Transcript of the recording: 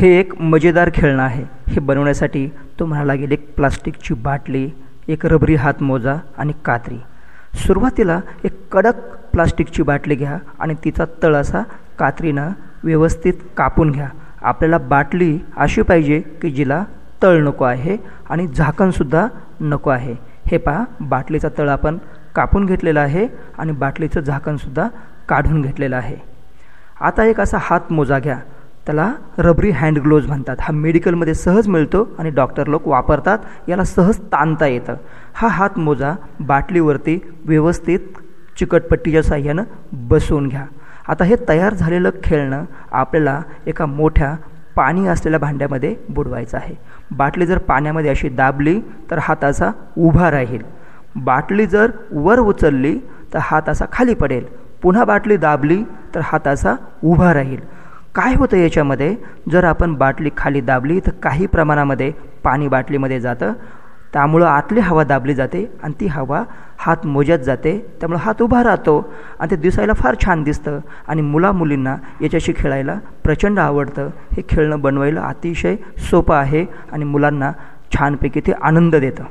हे एक मजेदार खेळणं आहे. हे बनवण्यासाठी तुम्हाला लागेल एक प्लास्टिकची बाटली, एक रबरी हातमोजा आणि कात्री. सुरुवातीला एक कडक प्लास्टिकची बाटली घ्या आणि तिचा तळ असा कात्रीनं व्यवस्थित कापून घ्या. आपल्याला बाटली अशी पाहिजे की जिला तळ नको आहे आणि झाकणसुद्धा नको आहे. हे पहा, बाटलीचा तळ आपण कापून घेतलेला आहे आणि बाटलीचं झाकणसुद्धा काढून घेतलेलं आहे. आता एक असा हातमोजा घ्या, त्याला रबरी हँड ग्लोव्ज म्हणतात. हा मेडिकलमध्ये सहज मिळतो आणि डॉक्टर लोक वापरतात. याला सहज ताणता येतं. हा हातमोजा बाटलीवरती व्यवस्थित चिकटपट्टीच्या साह्यानं बसवून घ्या. आता हे तयार झालेलं खेळणं आपल्याला एका मोठ्या पाणी असलेल्या भांड्यामध्ये बुडवायचं आहे. बाटली जर पाण्यामध्ये अशी दाबली तर हात असा उभा राहील. बाटली जर वर उचलली तर हात असा खाली पडेल. पुन्हा बाटली दाबली तर हात असा उभा राहील. काय होतं याच्यामध्ये, जर आपण बाटली खाली दाबली तर काही प्रमाणामध्ये पाणी बाटलीमध्ये जातं. त्यामुळं आतली हवा दाबली जाते आणि ती हवा हात मोज्यात जाते. त्यामुळं हात उभा राहतो आणि ते दिसायला फार छान दिसतं आणि मुलामुलींना याच्याशी खेळायला प्रचंड आवडतं. हे खेळणं बनवायला अतिशय सोपं आहे आणि मुलांना छानपैकी ते आनंद देतं.